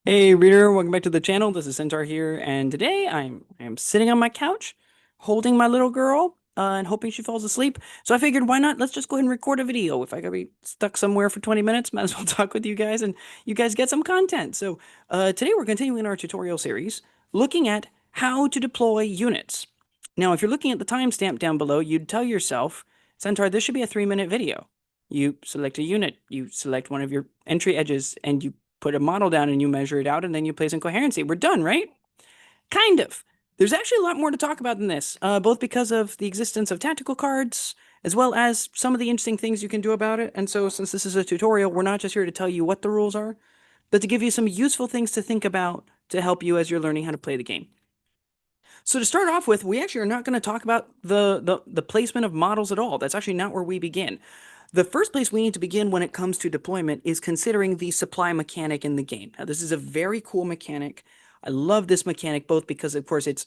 Hey reader, welcome back to the channel. This is Centaur here, and today I am sitting on my couch, holding my little girl, and hoping she falls asleep. So I figured, why not? Let's just go ahead and record a video. If I gotta be stuck somewhere for 20 minutes, might as well talk with you guys, and you guys get some content. So today we're continuing our tutorial series, looking at how to deploy units. Now, if you're looking at the timestamp down below, you'd tell yourself, Centaur, this should be a 3-minute video. You select a unit, you select one of your entry edges, and you put a model down and you measure it out, and then you place in coherency. We're done, right? Kind of. There's actually a lot more to talk about than this, both because of the existence of tactical cards, as well as some of the interesting things you can do about it. And so, since this is a tutorial, we're not just here to tell you what the rules are, but to give you some useful things to think about to help you as you're learning how to play the game. So to start off with, we actually are not going to talk about the placement of models at all. That's actually not where we begin. The first place we need to begin when it comes to deployment is considering the supply mechanic in the game. Now, this is a very cool mechanic. I love this mechanic both because, of course, it's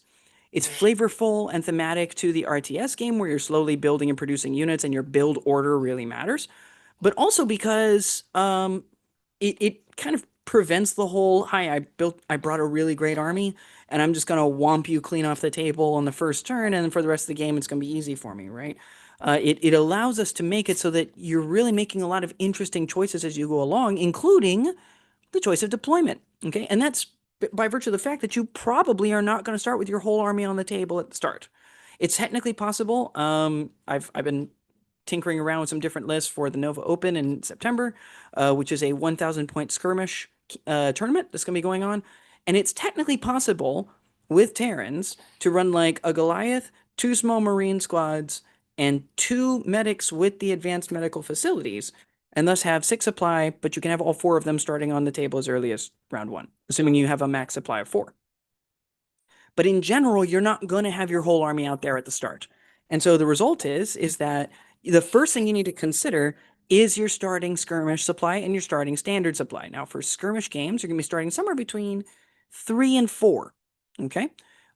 flavorful and thematic to the RTS game where you're slowly building and producing units and your build order really matters, but also because it kind of prevents the whole, hi, I brought a really great army and I'm just going to womp you clean off the table on the first turn, and then for the rest of the game it's going to be easy for me, right? It allows us to make it so that you're really making a lot of interesting choices as you go along, including the choice of deployment. Okay, and that's by virtue of the fact that you probably are not going to start with your whole army on the table at the start. It's technically possible. I've been tinkering around with some different lists for the Nova Open in September, which is a 1,000 point skirmish tournament that's going to be going on. And it's technically possible with Terrans to run like a Goliath, 2 small Marine squads, and 2 medics with the advanced medical facilities, and thus have 6 supply, but you can have all 4 of them starting on the table as early as round 1, assuming you have a max supply of 4. But in general, you're not going to have your whole army out there at the start. And so the result is that the first thing you need to consider is your starting skirmish supply and your starting standard supply. Now, for skirmish games, you're going to be starting somewhere between 3 and 4. Okay?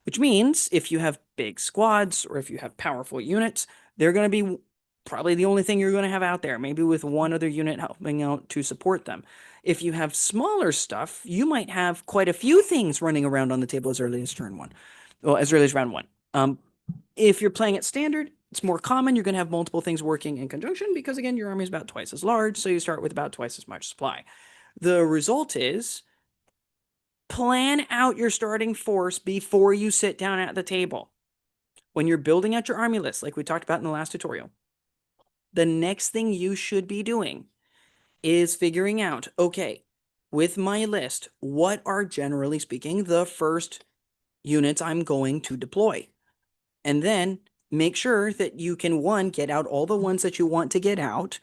Which means if you have big squads or if you have powerful units, they're going to be probably the only thing you're going to have out there, maybe with one other unit helping out to support them. If you have smaller stuff, you might have quite a few things running around on the table as early as turn 1. Well, as early as round 1. If you're playing at standard, it's more common. You're going to have multiple things working in conjunction because, again, your army is about twice as large, so you start with about twice as much supply. The result is plan out your starting force before you sit down at the table. When you're building out your army list, like we talked about in the last tutorial, the next thing you should be doing is figuring out, okay, with my list, what are, generally speaking, the first units I'm going to deploy? And then make sure that you can, 1, get out all the ones that you want to get out,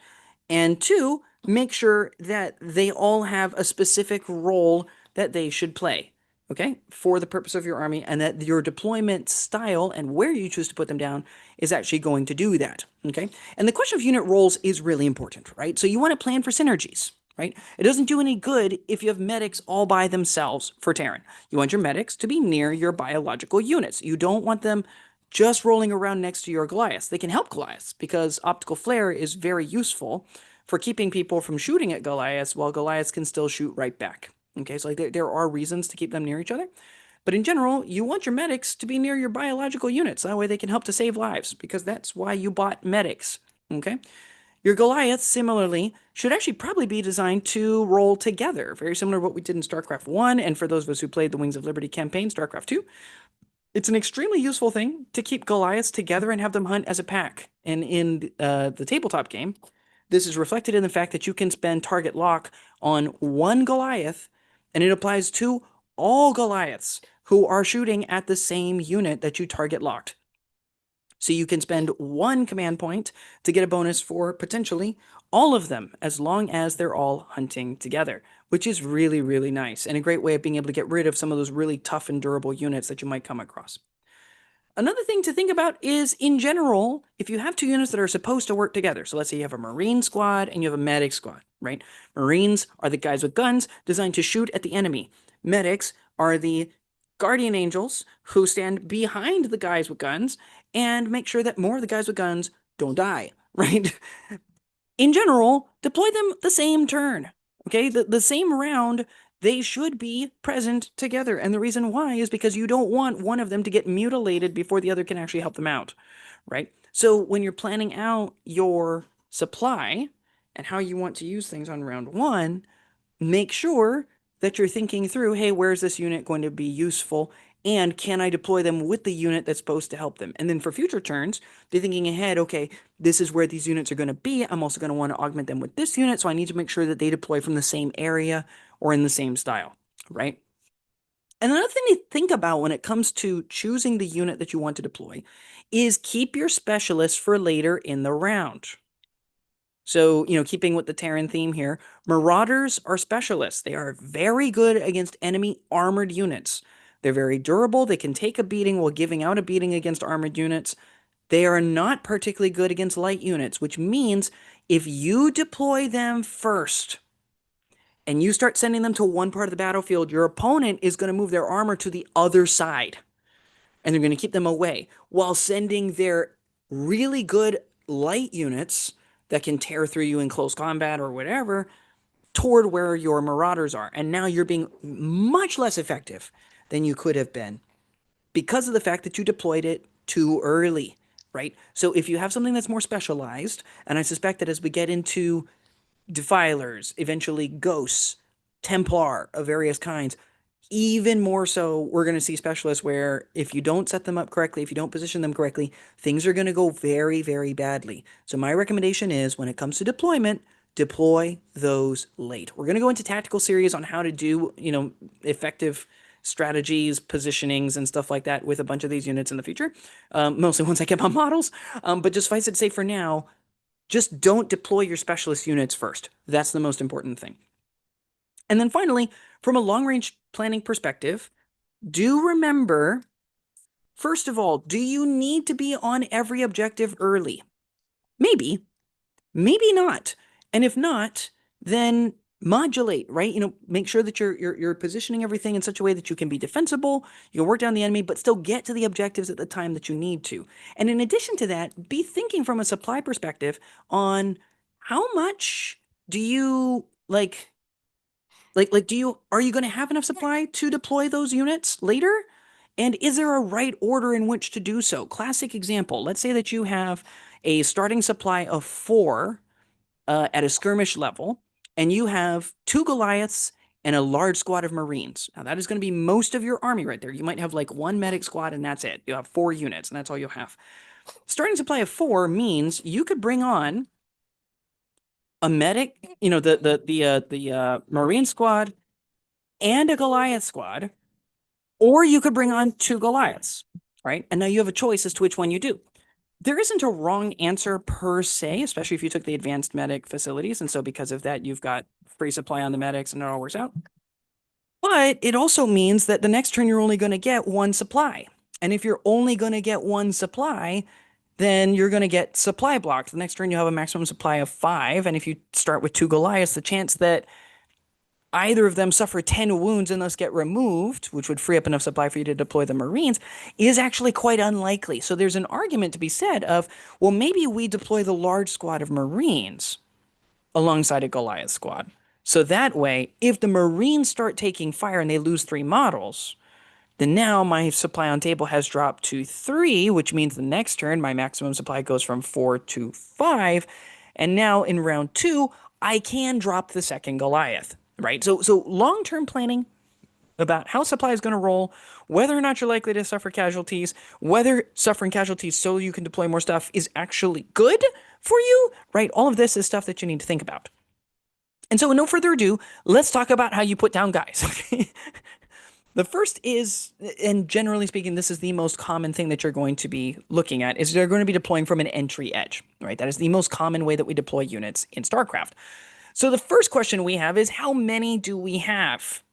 and 2, make sure that they all have a specific role that they should play, okay, for the purpose of your army, and that your deployment style and where you choose to put them down is actually going to do that, okay? And the question of unit roles is really important, right? So you want to plan for synergies, right? It doesn't do any good if you have medics all by themselves for Terran. You want your medics to be near your biological units. You don't want them just rolling around next to your Goliaths. They can help Goliaths because optical flare is very useful for keeping people from shooting at Goliaths while Goliaths can still shoot right back. Okay, so like there are reasons to keep them near each other. But in general, you want your medics to be near your biological units. That way they can help to save lives because that's why you bought medics. Okay? Your Goliaths, similarly, should actually probably be designed to roll together. Very similar to what we did in Starcraft 1, and for those of us who played the Wings of Liberty campaign, Starcraft 2. It's an extremely useful thing to keep Goliaths together and have them hunt as a pack. And in the tabletop game, this is reflected in the fact that you can spend target lock on 1 Goliath, and it applies to all Goliaths who are shooting at the same unit that you target locked. So you can spend 1 command point to get a bonus for potentially all of them, as long as they're all hunting together, which is really, really nice and a great way of being able to get rid of some of those really tough and durable units that you might come across. Another thing to think about is, in general, if you have 2 units that are supposed to work together, so let's say you have a Marine squad and you have a Medic squad, right? Marines are the guys with guns designed to shoot at the enemy. Medics are the guardian angels who stand behind the guys with guns and make sure that more of the guys with guns don't die, right? In general, deploy them the same turn, okay? The same round They should be present together. And the reason why is because you don't want one of them to get mutilated before the other can actually help them out, right? So when you're planning out your supply and how you want to use things on round one, make sure that you're thinking through, hey, where's this unit going to be useful? And can I deploy them with the unit that's supposed to help them? And then for future turns, they're thinking ahead, okay, this is where these units are going to be. I'm also going to want to augment them with this unit. So I need to make sure that they deploy from the same area or in the same style, right? And another thing to think about when it comes to choosing the unit that you want to deploy is keep your specialists for later in the round. So, keeping with the Terran theme here, Marauders are specialists. They are very good against enemy armored units. They're very durable. They can take a beating while giving out a beating against armored units. They are not particularly good against light units, which means if you deploy them first and you start sending them to one part of the battlefield, your opponent is going to move their armor to the other side and they're going to keep them away while sending their really good light units that can tear through you in close combat or whatever toward where your marauders are. And now you're being much less effective than you could have been because of the fact that you deployed it too early, right? So if you have something that's more specialized, and I suspect that as we get into defilers, eventually ghosts, Templar of various kinds, even more so, we're going to see specialists where if you don't set them up correctly, if you don't position them correctly, things are going to go very, very badly. So my recommendation is when it comes to deployment, deploy those late. We're going to go into tactical series on how to do, effective strategies, positionings, and stuff like that with a bunch of these units in the future. Mostly once I get my models. But just suffice it to say for now, just don't deploy your specialist units first. That's the most important thing. And then finally, from a long range planning perspective, do remember, first of all, do you need to be on every objective early? Maybe, maybe not. And if not, then modulate, right? Make sure that you're positioning everything in such a way that you can be defensible, you can work down the enemy, but still get to the objectives at the time that you need to. And in addition to that, be thinking from a supply perspective on how much do you do you are you going to have enough supply to deploy those units later? And is there a right order in which to do so? Classic example. Let's say that you have a starting supply of 4 at a skirmish level, and you have 2 Goliaths and a large squad of Marines. Now that is going to be most of your army right there. You might have like 1 medic squad and that's it. You have 4 units and that's all you'll have. Starting supply of 4 means you could bring on a medic, the Marine squad and a Goliath squad, or you could bring on 2 Goliaths, right? And now you have a choice as to which one you do. There isn't a wrong answer per se, especially if you took the advanced medic facilities. And so because of that, you've got free supply on the medics and it all works out. But it also means that the next turn, you're only going to get 1 supply. And if you're only going to get 1 supply, then you're going to get supply blocked. The next turn, you have a maximum supply of 5. And if you start with 2 Goliaths, the chance that either of them suffer 10 wounds and thus get removed, which would free up enough supply for you to deploy the Marines, is actually quite unlikely. So there's an argument to be said of, well, maybe we deploy the large squad of Marines alongside a Goliath squad. So that way, if the Marines start taking fire and they lose 3 models, then now my supply on table has dropped to 3, which means the next turn my maximum supply goes from 4 to 5. And now in round 2, I can drop the second Goliath, right? So long-term planning about how supply is going to roll, whether or not you're likely to suffer casualties, whether suffering casualties so you can deploy more stuff is actually good for you, right? All of this is stuff that you need to think about. And so with no further ado, let's talk about how you put down guys. The first is, and generally speaking, this is the most common thing that you're going to be looking at, is they're going to be deploying from an entry edge, right? That is the most common way that we deploy units in StarCraft. So the first question we have is, how many do we have,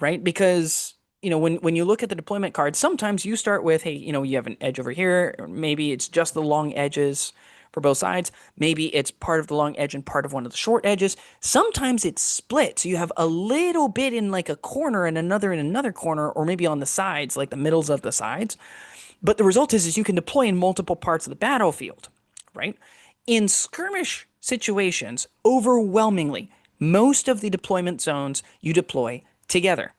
right? Because, when you look at the deployment card, sometimes you start with, hey, you have an edge over here, or maybe it's just the long edges for both sides. Maybe it's part of the long edge and part of one of the short edges. Sometimes it's split. So you have a little bit in like a corner and another in another corner, or maybe on the sides, like the middles of the sides. But the result is you can deploy in multiple parts of the battlefield, right? In skirmish situations, overwhelmingly, Most of the deployment zones you deploy together.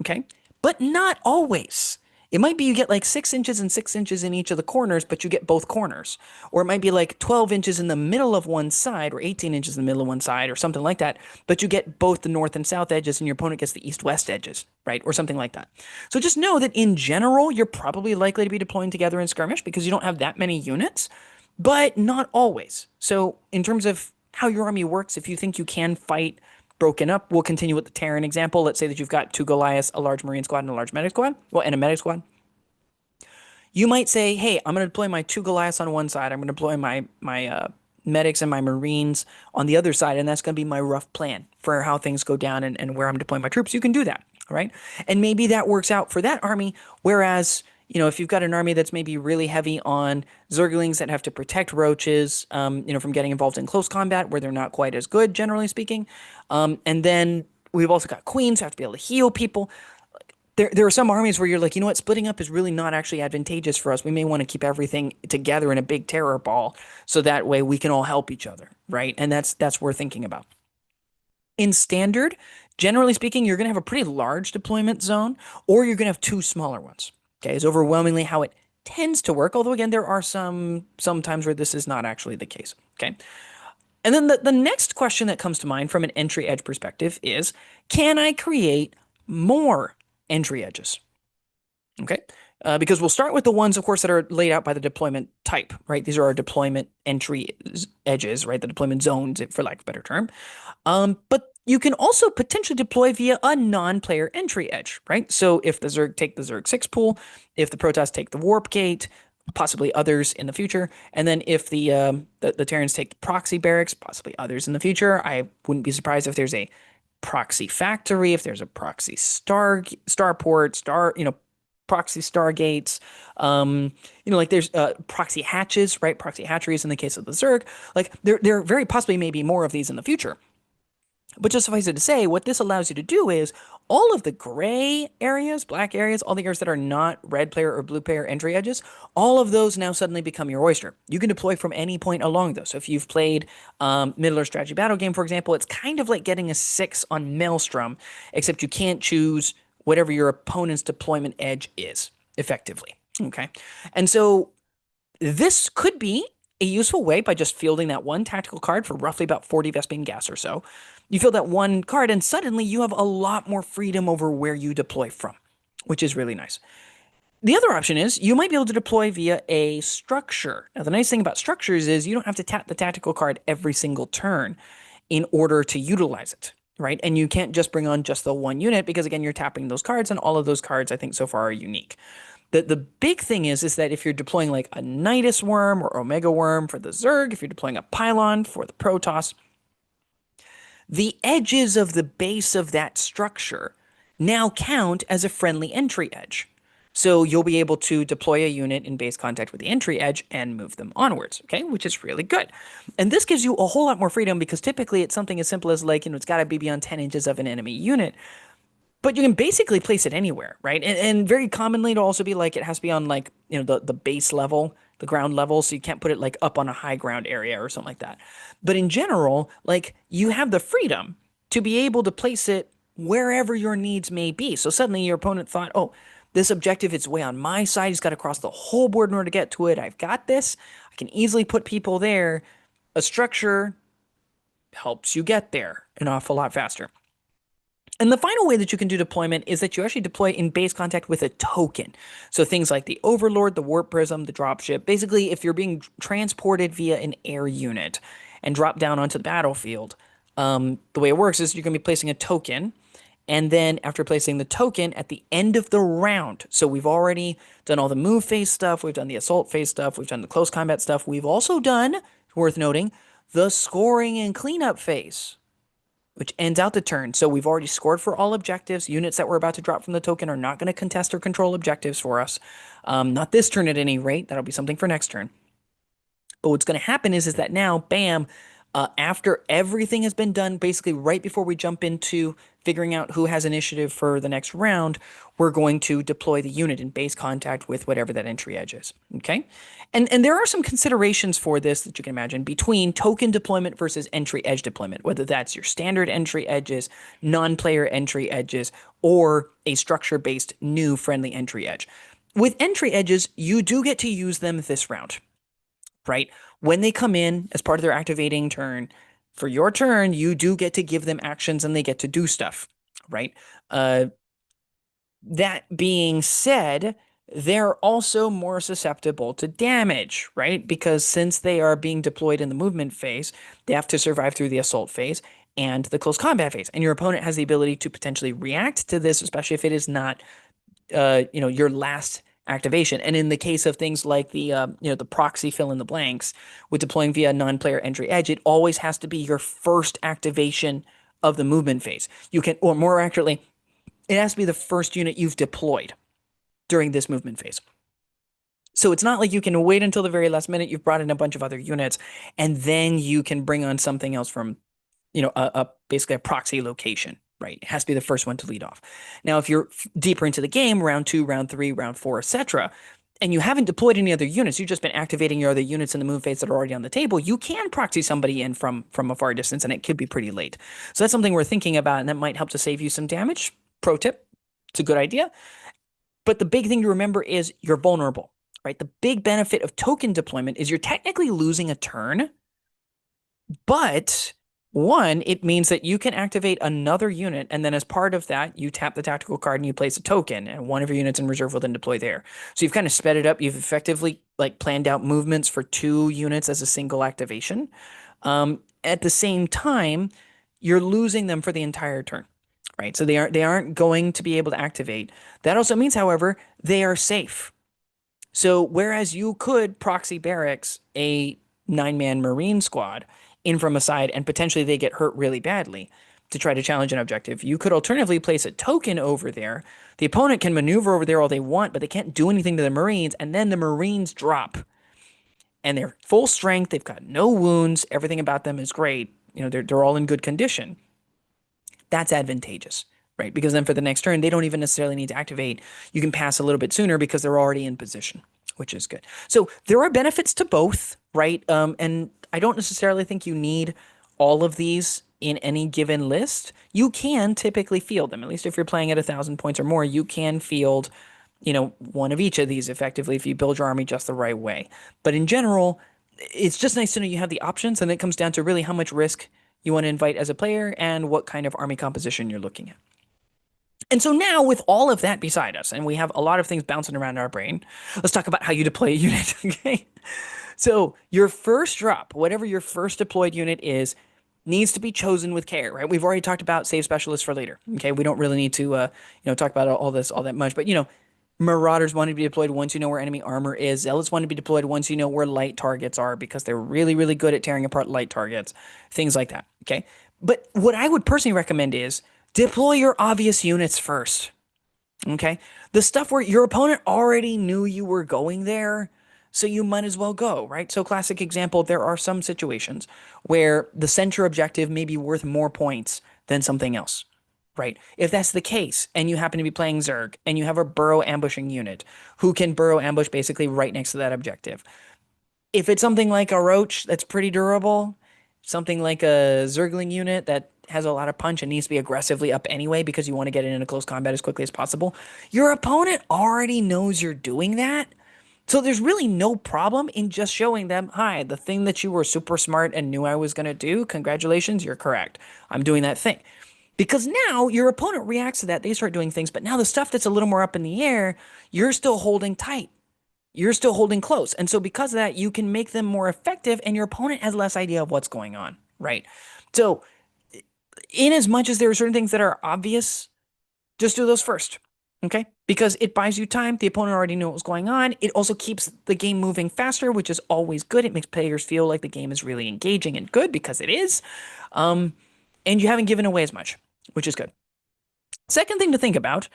Okay. But not always. It might be you get like 6 inches and 6 inches in each of the corners, but you get both corners. Or it might be like 12 inches in the middle of one side, or 18 inches in the middle of one side, or something like that. But you get both the north and south edges, and your opponent gets the east west edges, right? Or something like that. So just know that in general, you're probably likely to be deploying together in skirmish because you don't have that many units, but not always. So, in terms of how your army works, if you think you can fight broken up, we'll continue with the Terran example. Let's say that you've got two Goliaths, a large Marine squad, and a large medic squad. Well, and a medic squad. You might say, "Hey, I'm going to deploy my two Goliaths on one side. I'm going to deploy my medics and my Marines on the other side, and that's going to be my rough plan for how things go down and where I'm deploying my troops." You can do that, all right? And maybe that works out for that army. Whereas, if you've got an army that's maybe really heavy on Zerglings that have to protect roaches, from getting involved in close combat where they're not quite as good, generally speaking, and then we've also got Queens who have to be able to heal people. There are some armies where you're like, splitting up is really not actually advantageous for us. We may want to keep everything together in a big terror ball so that way we can all help each other, right? And that's worth thinking about. In standard, generally speaking, you're going to have a pretty large deployment zone, or you're going to have two smaller ones. Okay, is overwhelmingly how it tends to work. Although again, there are some times where this is not actually the case. Okay. And then the next question that comes to mind from an entry edge perspective is, can I create more entry edges? Okay. Because we'll start with the ones, of course, that are laid out by the deployment type, right? These are our deployment entry edges, right? The deployment zones, for lack of a better term. But you can also potentially deploy via a non-player entry edge, right? So if the Zerg take the Zerg 6 pool, if the Protoss take the Warp Gate, possibly others in the future, and then if the Terrans take proxy barracks, possibly others in the future, I wouldn't be surprised if there's a proxy factory, if there's a proxy starport, proxy stargates, like there's proxy hatches, right? Proxy hatcheries in the case of the Zerg. Like there very possibly may be more of these in the future. But just suffice it to say, what this allows you to do is all of the gray areas, black areas, all the areas that are not red player or blue player entry edges, all of those now suddenly become your oyster. You can deploy from any point along those. So if you've played Middle Earth Strategy Battle Game, for example, it's kind of like getting a 6 on Maelstrom, except you can't choose whatever your opponent's deployment edge is, effectively. Okay. And so this could be a useful way by just fielding that one tactical card for roughly about 40 Vespene gas or so. You field that one card, and suddenly you have a lot more freedom over where you deploy from, which is really nice. The other option is you might be able to deploy via a structure. Now, the nice thing about structures is you don't have to tap the tactical card every single turn in order to utilize it, right? And you can't just bring on just the one unit because, again, you're tapping those cards, and all of those cards, I think, so far are unique. The big thing is that if you're deploying like a Nidus Worm or Omega Worm for the Zerg, if you're deploying a Pylon for the Protoss, the edges of the base of that structure now count as a friendly entry edge. So you'll be able to deploy a unit in base contact with the entry edge and move them onwards, okay? Which is really good. And this gives you a whole lot more freedom because typically it's something as simple as like, it's got to be beyond 10 inches of an enemy unit. But you can basically place it anywhere, right? And very commonly it'll also be like it has to be on like, the base level, the ground level, so you can't put it like up on a high ground area or something like that. But in general, like you have the freedom to be able to place it wherever your needs may be. So suddenly your opponent thought, oh, this objective is way on my side. He's got to cross the whole board in order to get to it. I've got this. I can easily put people there. A structure helps you get there an awful lot faster. And the final way that you can do deployment is that you actually deploy in base contact with a token. So things like the Overlord, the Warp Prism, the Dropship. Basically, if you're being transported via an air unit and drop down onto the battlefield, the way it works is you're going to be placing a token. And then after placing the token at the end of the round, so we've already done all the move phase stuff, we've done the assault phase stuff, we've done the close combat stuff, we've also done, worth noting, the scoring and cleanup phase, which ends out the turn. So we've already scored for all objectives. Units that we're about to drop from the token are not going to contest or control objectives for us. Not this turn at any rate. That'll be something for next turn. But what's going to happen is that now, bam, after everything has been done, basically right before we jump into figuring out who has initiative for the next round, we're going to deploy the unit in base contact with whatever that entry edge is. Okay. And there are some considerations for this that you can imagine between token deployment versus entry edge deployment, whether that's your standard entry edges, non-player entry edges, or a structure-based new friendly entry edge. With entry edges, you do get to use them this round, right? When they come in as part of their activating turn, for your turn, you do get to give them actions and they get to do stuff, right? That being said, they're also more susceptible to damage, right? Because since they are being deployed in the movement phase, they have to survive through the assault phase and the close combat phase. And your opponent has the ability to potentially react to this, especially if it is not your last activation. And in the case of things like the proxy fill in the blanks with deploying via non-player entry edge, it always has to be your first activation of the movement phase. You can, or more accurately, it has to be the first unit you've deployed during this movement phase. So it's not like you can wait until the very last minute, you've brought in a bunch of other units, and then you can bring on something else from, basically a proxy location, right? It has to be the first one to lead off. Now, if you're deeper into the game, round 2, round 3, round 4, etc., and you haven't deployed any other units, you've just been activating your other units in the move phase that are already on the table, you can proxy somebody in from a far distance, and it could be pretty late. So that's something we're thinking about, and that might help to save you some damage. Pro tip, it's a good idea. But the big thing to remember is you're vulnerable, right? The big benefit of token deployment is you're technically losing a turn, but one, it means that you can activate another unit, and then as part of that, you tap the tactical card and you place a token, and one of your units in reserve will then deploy there. So you've kind of sped it up. You've effectively planned out movements for 2 units as a single activation. At the same time, you're losing them for the entire turn, right? So they aren't going to be able to activate. That also means, however, they are safe. So whereas you could proxy barracks a 9-man Marine squad in from a side and potentially they get hurt really badly to try to challenge an objective, you could alternatively place a token over there. The opponent can maneuver over there all they want, but they can't do anything to the Marines, and then the Marines drop. And they're full strength, they've got no wounds, everything about them is great. They're all in good condition. That's advantageous, right? Because then for the next turn, they don't even necessarily need to activate. You can pass a little bit sooner because they're already in position, which is good. So there are benefits to both, right? And I don't necessarily think you need all of these in any given list. You can typically field them, at least if you're playing at 1,000 points or more, you can field, one of each of these effectively if you build your army just the right way. But in general, it's just nice to know you have the options, and it comes down to really how much risk you want to invite as a player and what kind of army composition you're looking at. And so now, with all of that beside us, and we have a lot of things bouncing around in our brain, let's talk about how you deploy a unit, okay? So your first drop, whatever your first deployed unit is, needs to be chosen with care, right? We've already talked about save specialists for later, okay? We don't really need to, talk about all this all that much, but, Marauders want to be deployed once you know where enemy armor is. Zealots want to be deployed once you know where light targets are because they're really, really good at tearing apart light targets. Things like that, okay? But what I would personally recommend is deploy your obvious units first, okay? The stuff where your opponent already knew you were going there, so you might as well go, right? So classic example, there are some situations where the center objective may be worth more points than something else, right? If that's the case, and you happen to be playing Zerg, and you have a burrow ambushing unit who can burrow ambush basically right next to that objective. If it's something like a Roach that's pretty durable, something like a Zergling unit that has a lot of punch and needs to be aggressively up anyway because you want to get it into close combat as quickly as possible, your opponent already knows you're doing that. So there's really no problem in just showing them, hi, the thing that you were super smart and knew I was going to do, congratulations, you're correct. I'm doing that thing. Because now your opponent reacts to that, they start doing things, but now the stuff that's a little more up in the air, you're still holding tight. You're still holding close. And so because of that, you can make them more effective and your opponent has less idea of what's going on, right? So in as much as there are certain things that are obvious, just do those first, okay? Because it buys you time. The opponent already knew what was going on. It also keeps the game moving faster, which is always good. It makes players feel like the game is really engaging and good because it is. And you haven't given away as much, which is good. Second thing to think about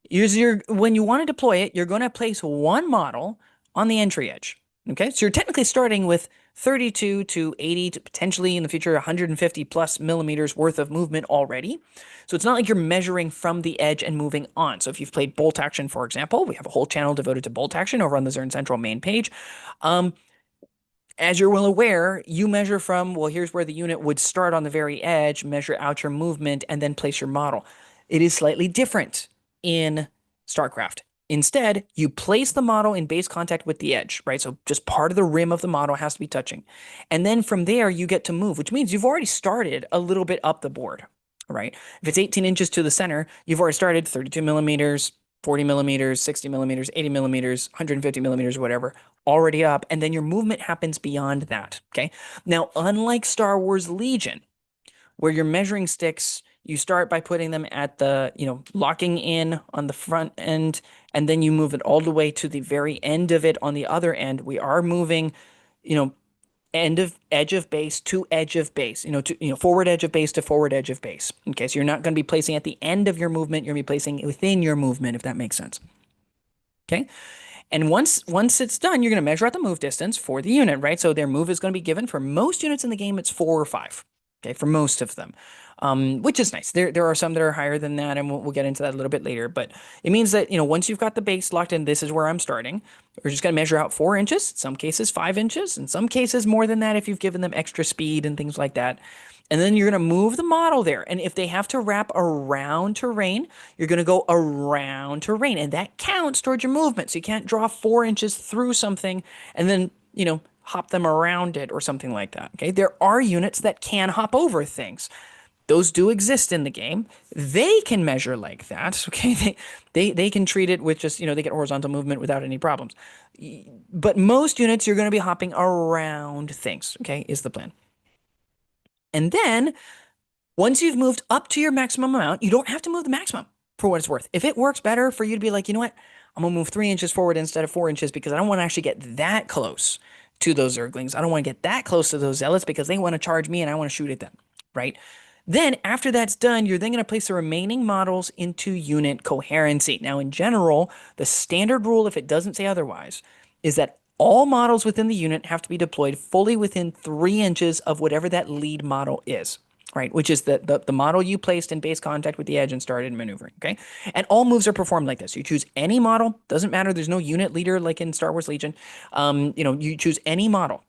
is when you want to deploy it, you're going to place one model on the entry edge. Okay, so you're technically starting with 32 to 80 to potentially in the future 150 plus millimeters worth of movement already. So it's not like you're measuring from the edge and moving on. So if you've played bolt action, for example, we have a whole channel devoted to bolt action over on the Zern Central main page. As you're well aware, you measure from, well, here's where the unit would start on the very edge, measure out your movement, and then place your model. It is slightly different in StarCraft. Instead, you place the model in base contact with the edge, right? So just part of the rim of the model has to be touching. And then from there, you get to move, which means you've already started a little bit up the board, right? If it's 18 inches to the center, you've already started 32 millimeters, 40 millimeters, 60 millimeters, 80 millimeters, 150 millimeters, whatever, already up. And then your movement happens beyond that. Okay. Now, unlike Star Wars Legion, where your measuring sticks, you start by putting them at the, locking in on the front end, and then you move it all the way to the very end of it on the other end. We are moving, edge of base to edge of base, forward edge of base to forward edge of base. Okay, so you're not going to be placing at the end of your movement, you're going to be placing within your movement, if that makes sense. Okay. And once it's done, you're going to measure out the move distance for the unit, right? So their move is going to be given for most units in the game, it's 4 or 5. Okay, for most of them, which is nice. There are some that are higher than that, and we'll get into that a little bit later. But it means that, once you've got the base locked in, this is where I'm starting. We're just going to measure out 4 inches, in some cases 5 inches, in some cases more than that if you've given them extra speed and things like that. And then you're going to move the model there. And if they have to wrap around terrain, you're going to go around terrain. And that counts towards your movement. So you can't draw 4 inches through something and then, hop them around it or something like that. Okay. There are units that can hop over things. Those do exist in the game. They can measure like that. Okay. They can treat it with just, they get horizontal movement without any problems. But most units, you're going to be hopping around things. Okay. Is the plan. And then once you've moved up to your maximum amount, you don't have to move the maximum for what it's worth. If it works better for you to be like, you know what, I'm going to move 3 inches forward instead of 4 inches because I don't want to actually get that close to those Zerglings. I don't want to get that close to those Zealots because they want to charge me and I want to shoot at them, right? Then after that's done, you're then going to place the remaining models into unit coherency. Now, in general, the standard rule, if it doesn't say otherwise, is that all models within the unit have to be deployed fully within 3 inches of whatever that lead model is, right? Which is the model you placed in base contact with the edge and started maneuvering, okay? And all moves are performed like this. You choose any model, doesn't matter. There's no unit leader like in Star Wars Legion. You choose any model,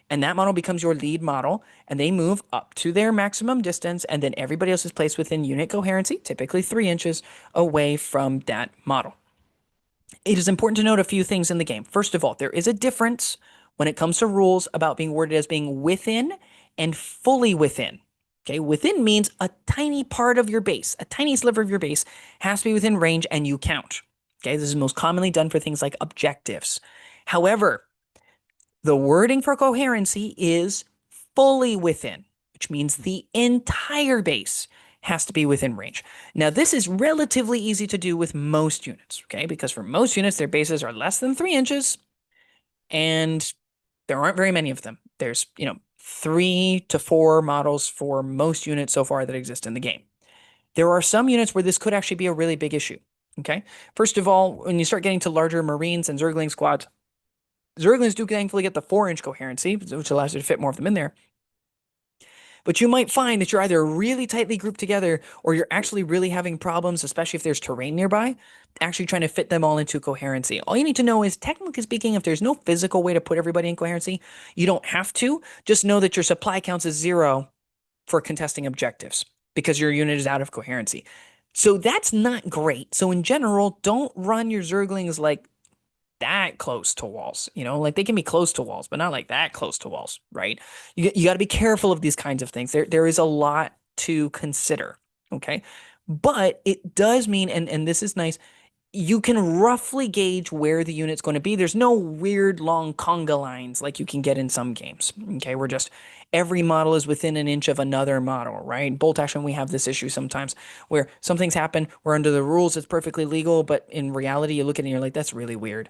and that model becomes your lead model, and they move up to their maximum distance, and then everybody else is placed within unit coherency, typically 3 inches away from that model. It is important to note a few things in the game. First of all, there is a difference when it comes to rules about being worded as being within and fully within. Okay, within means a tiny part of your base, a tiny sliver of your base has to be within range and you count. Okay, this is most commonly done for things like objectives. However, the wording for coherency is fully within, which means the entire base has to be within range. Now, this is relatively easy to do with most units, okay? Because for most units, their bases are less than 3 inches, and there aren't very many of them. There's, 3 to 4 models for most units so far that exist in the game. There are some units where this could actually be a really big issue, okay? First of all, when you start getting to larger Marines and Zergling squads, Zerglings do thankfully get the 4-inch coherency, which allows you to fit more of them in there. But you might find that you're either really tightly grouped together or you're actually really having problems, especially if there's terrain nearby, actually trying to fit them all into coherency. All you need to know is, technically speaking, if there's no physical way to put everybody in coherency, you don't have to. Just know that your supply counts as 0 for contesting objectives because your unit is out of coherency. So that's not great. So in general, don't run your Zerglings like that close to walls, like they can be close to walls, but not like that close to walls, right? You got to be careful of these kinds of things. There is a lot to consider, okay? But it does mean, and this is nice, you can roughly gauge where the unit's going to be. There's no weird long conga lines like you can get in some games, okay? We're just, every model is within an inch of another model, right? Bolt action, we have this issue sometimes where some things happen where under the rules it's perfectly legal, but in reality you look at it and you're like, that's really weird.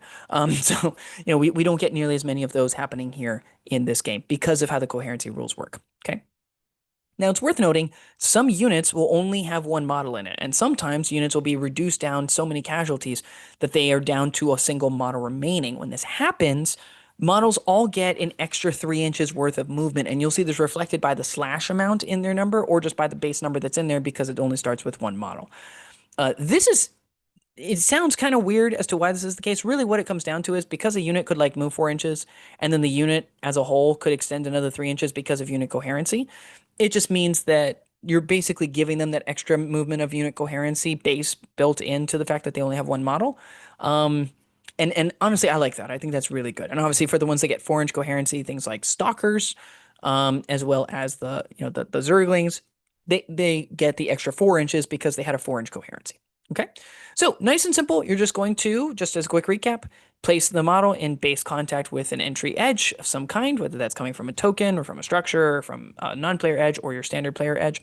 So, we don't get nearly as many of those happening here in this game because of how the coherency rules work, okay? Now, it's worth noting, some units will only have one model in it, and sometimes units will be reduced down so many casualties that they are down to a single model remaining. When this happens, Models all get an extra 3 inches worth of movement, and you'll see this reflected by the slash amount in their number or just by the base number that's in there because it only starts with one model. This is it sounds kind of weird as to why this is the case. Really, what it comes down to is because a unit could like move 4 inches, and then the unit as a whole could extend another 3 inches because of unit coherency. It just means that you're basically giving them that extra movement of unit coherency base built into the fact that they only have one model. Um, and honestly, I like that. I think that's really good. And obviously, for the ones that get 4 inch coherency, things like stalkers, as well as the zerglings, they get the extra 4 inches because they had a 4 inch coherency. Okay. So nice and simple. You're just going to, just as a quick recap, place the model in base contact with an entry edge of some kind, whether that's coming from a token or from a structure, or from a non-player edge or your standard player edge.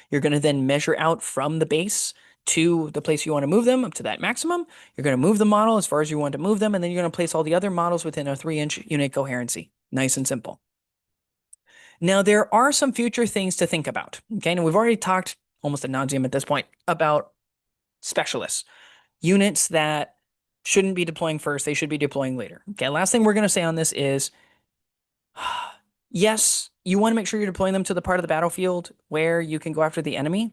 You're going to then measure out from the base to the place you want to move them up to that maximum. You're going to move the model as far as you want to move them, and then you're going to place all the other models within a 3 inch unit coherency. Nice and simple. Now, there are some future things to think about. Okay, and we've already talked almost ad nauseum at this point about specialists, units that shouldn't be deploying first, they should be deploying later. Okay, last thing we're going to say on this is yes, you want to make sure you're deploying them to the part of the battlefield where you can go after the enemy.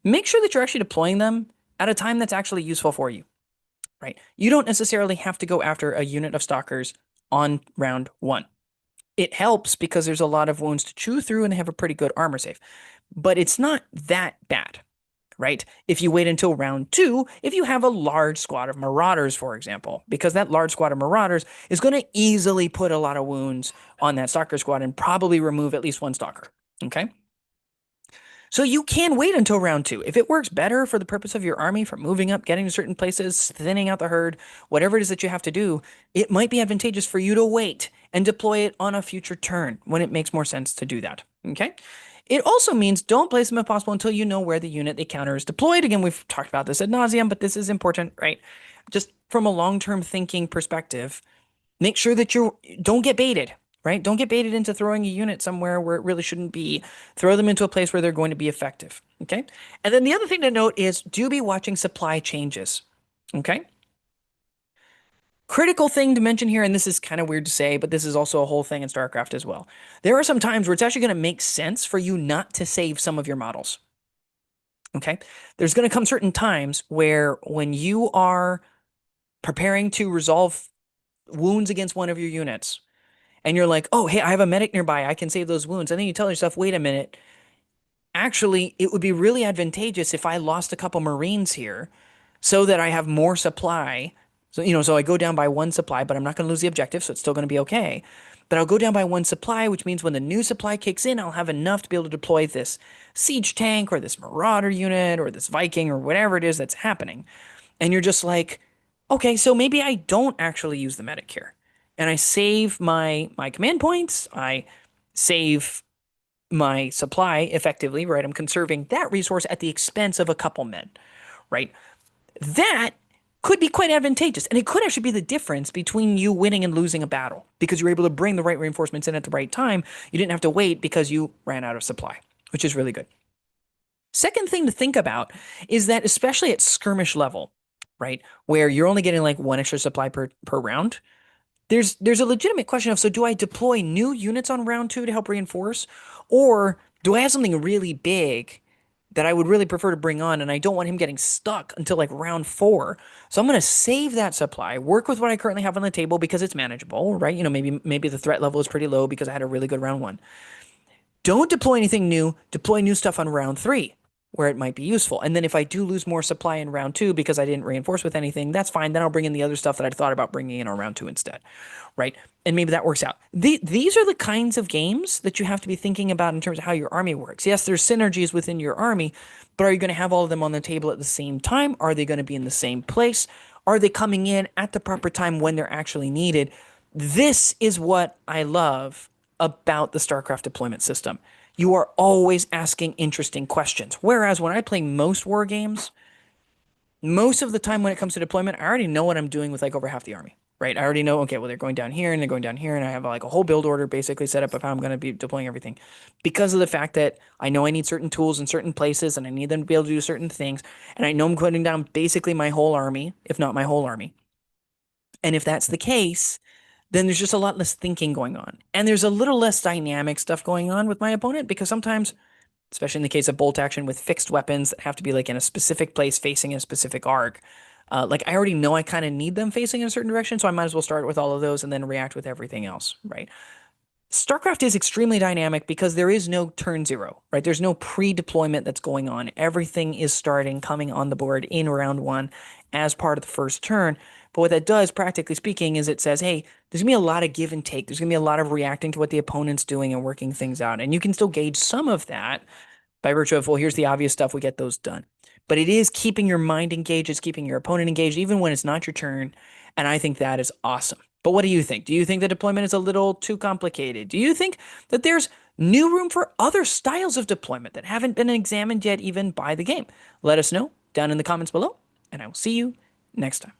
Make sure that you're actually deploying them at a time that's actually useful for you, right? You don't necessarily have to go after a unit of stalkers on round one. It helps because there's a lot of wounds to chew through and they have a pretty good armor save, but it's not that bad, right? If you wait until round two, if you have a large squad of marauders, for example, because that large squad of marauders is going to easily put a lot of wounds on that stalker squad and probably remove at least one stalker. Okay. So you can wait until round two. If it works better for the purpose of your army for moving up, getting to certain places, thinning out the herd, whatever it is that you have to do, it might be advantageous for you to wait and deploy it on a future turn when it makes more sense to do that. Okay. It also means don't place them if possible until you know where the unit they counter is deployed. Again, we've talked about this ad nauseum, but this is important, right? Just from a long-term thinking perspective, make sure that you don't get baited, right? Don't get baited into throwing a unit somewhere where it really shouldn't be. Throw them into a place where they're going to be effective, okay? And then the other thing to note is do be watching supply changes, okay? Critical thing to mention here, and this is kind of weird to say, but this is also a whole thing in StarCraft as well. There are some times where it's actually going to make sense for you not to save some of your models. Okay? There's going to come certain times where when you are preparing to resolve wounds against one of your units, and you're like, oh, hey, I have a medic nearby, I can save those wounds. And then you tell yourself, wait a minute, actually, it would be really advantageous if I lost a couple Marines here so that I have more supply. So I go down by one supply, but I'm not going to lose the objective, so it's still going to be okay. But I'll go down by one supply, which means when the new supply kicks in, I'll have enough to be able to deploy this siege tank or this marauder unit or this Viking or whatever it is that's happening. And you're just like, okay, so maybe I don't actually use the medic here. And I save my command points. I save my supply effectively, right? I'm conserving that resource at the expense of a couple men, right? That could be quite advantageous. And it could actually be the difference between you winning and losing a battle because you were able to bring the right reinforcements in at the right time. You didn't have to wait because you ran out of supply, which is really good. Second thing to think about is that especially at skirmish level, right, where you're only getting like one extra supply per round, there's a legitimate question of, so do I deploy new units on round two to help reinforce? Or do I have something really big that I would really prefer to bring on and I don't want him getting stuck until like round four? So I'm going to save that supply, work with what I currently have on the table because it's manageable, right? Maybe the threat level is pretty low because I had a really good round one. Don't deploy anything new, deploy new stuff on round three where it might be useful. And then if I do lose more supply in round two because I didn't reinforce with anything, that's fine. Then I'll bring in the other stuff that I'd thought about bringing in on round two instead, right? And maybe that works out. These are the kinds of games that you have to be thinking about in terms of how your army works. Yes, there's synergies within your army, but are you going to have all of them on the table at the same time? Are they going to be in the same place? Are they coming in at the proper time when they're actually needed? This is what I love about the StarCraft deployment system. You are always asking interesting questions. Whereas when I play most war games, most of the time when it comes to deployment, I already know what I'm doing with like over half the army, right? I already know, okay, well, they're going down here and they're going down here, and I have like a whole build order basically set up of how I'm going to be deploying everything because of the fact that I know I need certain tools in certain places and I need them to be able to do certain things. And I know I'm putting down basically my whole army, if not my whole army. And if that's the case, then there's just a lot less thinking going on. And there's a little less dynamic stuff going on with my opponent because sometimes, especially in the case of bolt action with fixed weapons that have to be like in a specific place facing a specific arc, like I already know I kind of need them facing in a certain direction, so I might as well start with all of those and then react with everything else, right? StarCraft is extremely dynamic because there is no turn zero, right? There's no pre-deployment that's going on. Everything is starting, coming on the board in round one as part of the first turn. But what that does, practically speaking, is it says, hey, there's gonna be a lot of give and take. There's gonna be a lot of reacting to what the opponent's doing and working things out. And you can still gauge some of that by virtue of, well, here's the obvious stuff, we get those done. But it is keeping your mind engaged, it's keeping your opponent engaged, even when it's not your turn. And I think that is awesome. But what do you think? Do you think the deployment is a little too complicated? Do you think that there's new room for other styles of deployment that haven't been examined yet, even by the game? Let us know down in the comments below, and I will see you next time.